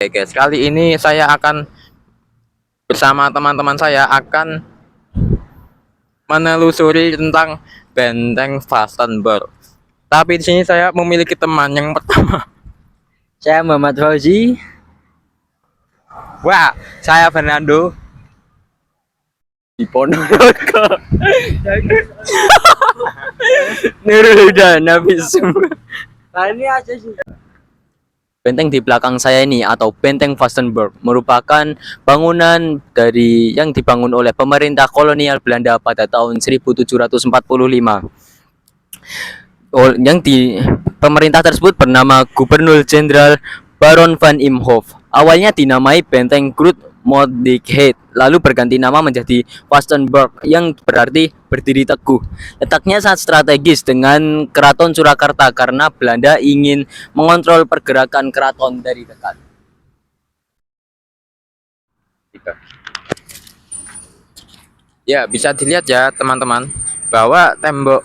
Oke guys, kali ini saya akan bersama teman-teman saya akan menelusuri tentang Benteng Vastenburg. Tapi di sini saya memiliki teman yang pertama. Saya Muhammad Fauzi. Wah, saya Fernando Di Ponorogo. Nurul Huda semua. Nah ini aja sih. Benteng di belakang saya ini atau Benteng Vastenburg merupakan bangunan yang dibangun oleh pemerintah kolonial Belanda pada tahun 1745. Pemerintah tersebut bernama Gubernur Jenderal Baron van Imhoff. Awalnya dinamai Benteng Groot Moordijk, lalu berganti nama menjadi Vastenburg yang berarti berdiri teguh. Letaknya sangat strategis dengan Keraton Surakarta karena Belanda ingin mengontrol pergerakan keraton dari dekat. Ya, bisa dilihat ya teman-teman bahwa tembok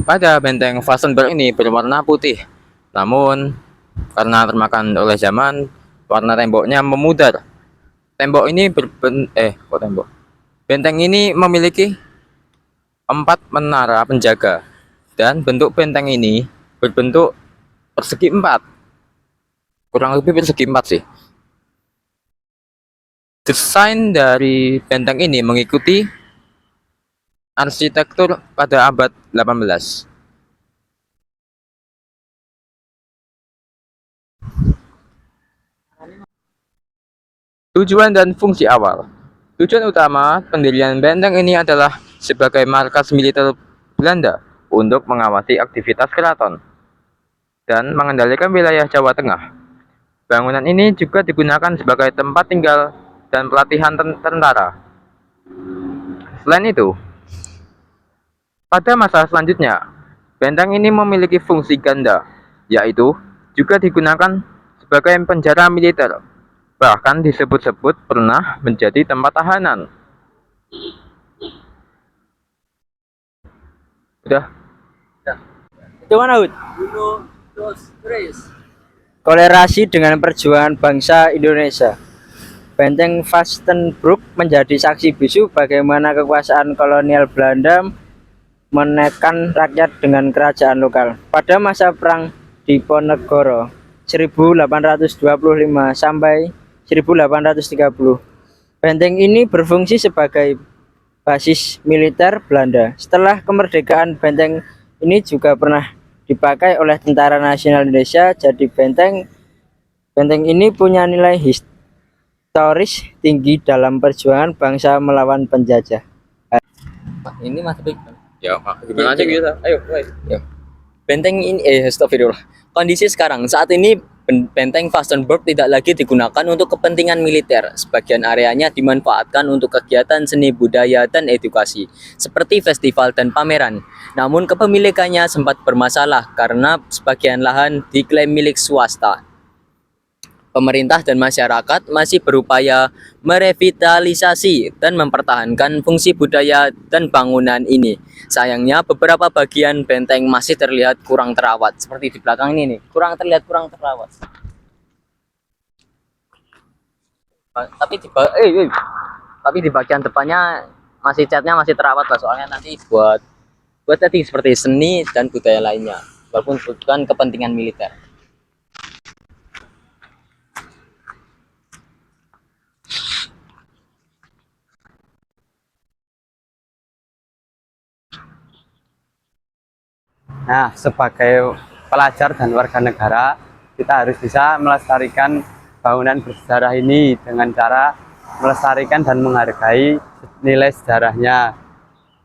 pada Benteng Vastenburg ini berwarna putih. Namun karena termakan oleh zaman, warna temboknya memudar. Benteng ini memiliki 4 menara penjaga dan bentuk benteng ini berbentuk persegi 4. Kurang lebih persegi 4 sih. Desain dari benteng ini mengikuti arsitektur pada abad 18. Tujuan dan fungsi awal. Tujuan utama pendirian benteng ini adalah sebagai markas militer Belanda untuk mengawasi aktivitas keraton dan mengendalikan wilayah Jawa Tengah. Bangunan ini juga digunakan sebagai tempat tinggal dan pelatihan tentara. Selain itu, pada masa selanjutnya, benteng ini memiliki fungsi ganda, yaitu juga digunakan sebagai penjara militer. Bahkan disebut-sebut pernah menjadi tempat tahanan. Udah. Itu mana, Hud? Kolerasi dengan perjuangan bangsa Indonesia. Benteng Vastenburg menjadi saksi bisu bagaimana kekuasaan kolonial Belanda menekan rakyat dengan kerajaan lokal. Pada masa Perang Diponegoro 1825 sampai 1830, benteng ini berfungsi sebagai basis militer Belanda. Setelah kemerdekaan, benteng ini juga pernah dipakai oleh Tentara Nasional Indonesia. Jadi benteng ini punya nilai historis tinggi dalam perjuangan bangsa melawan penjajah. Ini Mas Bik. Ya, gimana aja gitu. Ayo, mulai. Ya. Benteng ini astagfirullah. Kondisi sekarang saat ini Benteng Vastenburg tidak lagi digunakan untuk kepentingan militer. Sebagian areanya dimanfaatkan untuk kegiatan seni budaya dan edukasi, seperti festival dan pameran. Namun kepemilikannya sempat bermasalah karena sebagian lahan diklaim milik swasta. Pemerintah dan masyarakat masih berupaya merevitalisasi dan mempertahankan fungsi budaya dan bangunan ini. Sayangnya beberapa bagian benteng masih terlihat kurang terawat, seperti di belakang ini nih, kurang terawat. Tapi di bagian depannya catnya masih terawat lah, soalnya nanti buat tadi seperti seni dan budaya lainnya, walaupun bukan kepentingan militer. Nah, sebagai pelajar dan warga negara, kita harus bisa melestarikan bangunan bersejarah ini dengan cara melestarikan dan menghargai nilai sejarahnya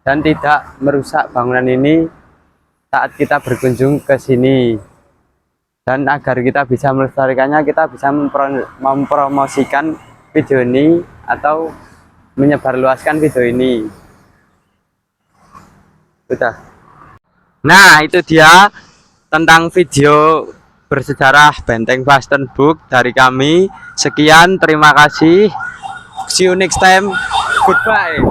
dan tidak merusak bangunan ini saat kita berkunjung ke sini. Dan agar kita bisa melestarikannya, kita bisa mempromosikan video ini atau menyebarluaskan video ini. Udah. Nah, itu dia tentang video bersejarah Benteng Vastenburg dari kami. Sekian, terima kasih. See you next time. Goodbye.